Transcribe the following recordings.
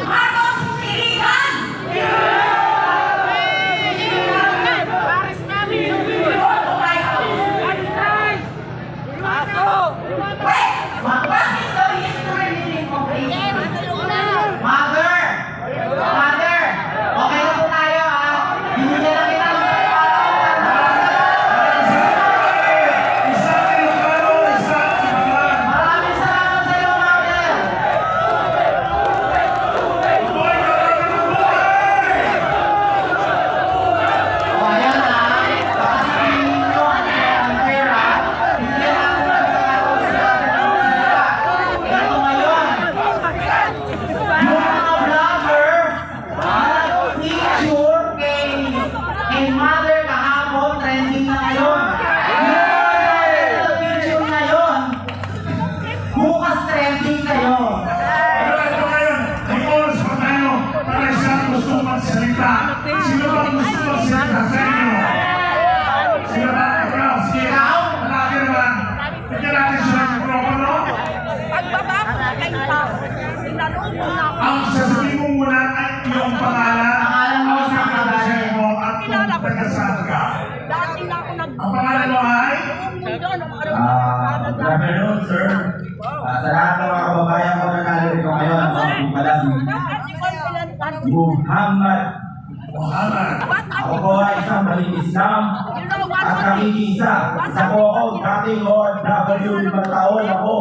Marcos, pilihan! Sino ba gusto magsalita sa inyo? Sino ba? Ikaw, sige. Malaki naman. Bigyan natin siya ng mikropono. Ang sasabihin mo muna ay iyong pangalan. Ang sasabihin mo at kung taga-saan ka. Ang pangalan mo ay? Good afternoon, sir. Sa lahat ng mga kababayan ko na narito ngayon, ang pala si Muhammad. Ako po ay isang maling Islam at nakikisa. Isa po ako, dating OFW, 5 taon ako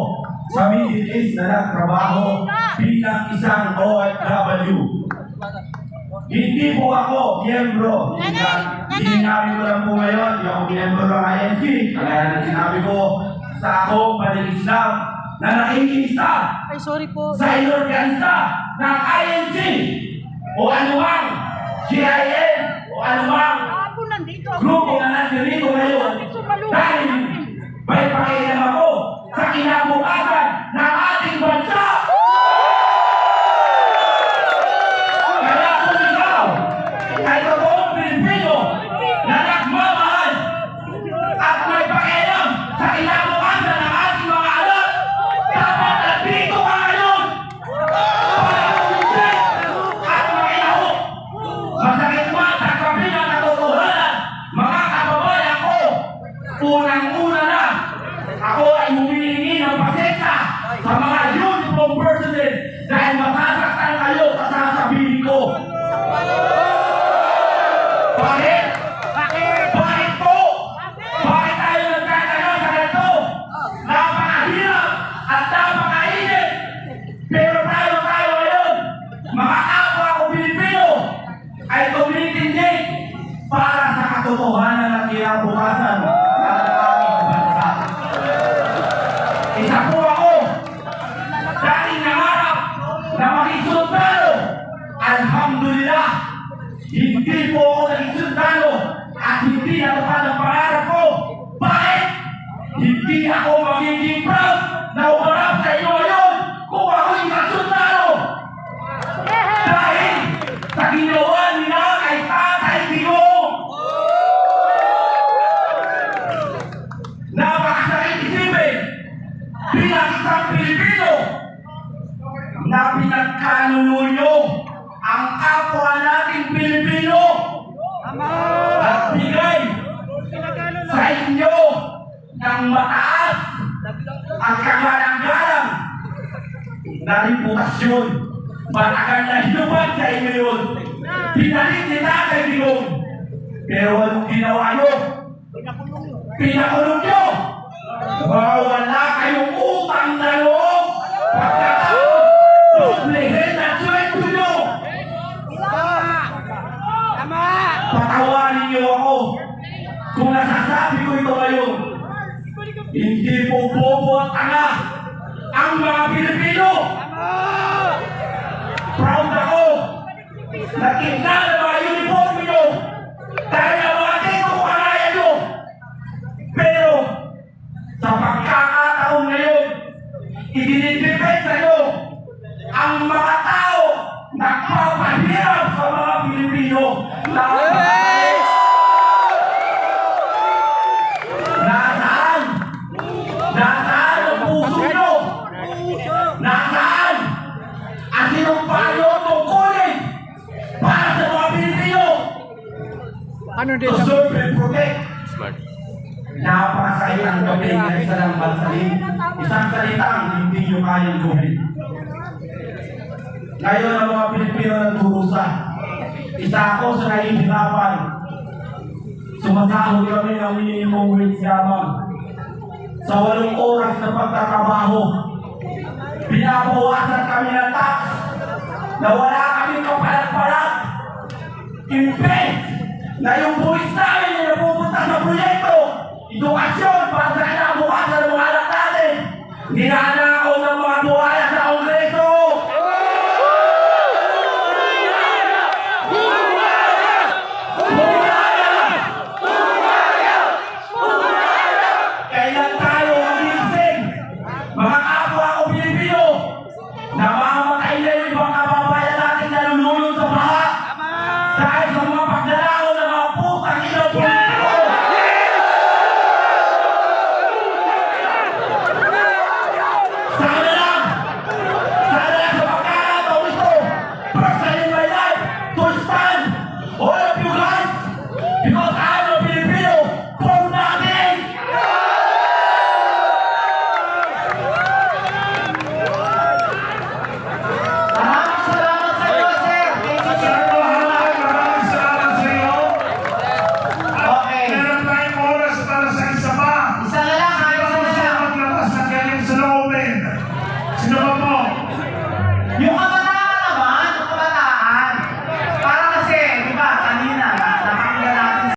sa Middle East na nagtrabaho bilang isang OFW. Hindi po ako miyembro. Sinabi ko lang po ngayon, yung miyembro ng INC. Kaya na sinabi ko sa ako, maling Islam, na nakikisa sa inorganisa ng INC o anumang GIN o anumang grupo na nandito ngayon dahil may pakialam ako sa kinabukasan ng ating bansa. Kaya kung ikaw ay totoong Pilipino na nagmamahal at may pakialam sa kinabukasan ng ating mga anak, dapat nandito ka ngayon para kumigil at makilaho. Masakit man sa kabila ng katotohanan, mga kababayan ko, unang-una na, ako ay humihingi ng pasensya sa mga uniform personnel dahil masasaktan kayo sa sasabihin ko. Bakit? Bakit po? Bakit tayo nagkakaroon sa ganito? Napakahirap at napakainit. Pero tayo ngayon, mga kapwa ko Pilipino, ay tumitindig para sa katotohanan at kinabukasan ng aming bansa. Isa po ako, dating nangarap na maging sundalo. Alhamdulillah, hindi po ako naging sundalo at hindi natupad ang pangarap ko. Bakit? Hindi ako magiging proud na umarap sa inyo ngayon kung ako isang sundalo. Dahil sa ginawa nila kay Tatay Digong. Napakasakit isipin bilang isang Pilipino na pinagkanunyo ang kapwa nating Pilipino at bigay sa inyo ng mataas at kagalang-galang na reputasyon. Matagal na hinupan sa inyo yun. Pinalik ni Tatay Digong. Pero anong ginawa nyo? Pinakulong nyo. Wala kayong utang na loob. Pagkatapos, doblehin ang sweldo nyo. Patawarin nyo ako kung nasasabi ko ito ngayon. Hindi po bobo at tanga ang mga Pilipino. Proud ako na tignan ang mga uniform nyo dahil ang mga dito kagaya nyo. Pero sa pagkakataon ngayon, idinidepend sa inyo ang mga tao nagpapahirap sa mga Pilipino. Nasaan? Nasaan ang puso nyo? Nasaan serve and protect. Napakasaya ang gabi ng isa ng bansalin. Isang salitang hindi nyo kayang gawin. Ngayon ang mga Pilipino ng Turusa. Isa ako sa nahihirapan. Sumasahod kami ng minimum wage lamang. Sa 8 oras na pagtatrabaho, binabawasan kami ng tax na wala kami kapalag-palag. Imbes na yung buwis namin na napupunta sa proyekto, edukasyon para sa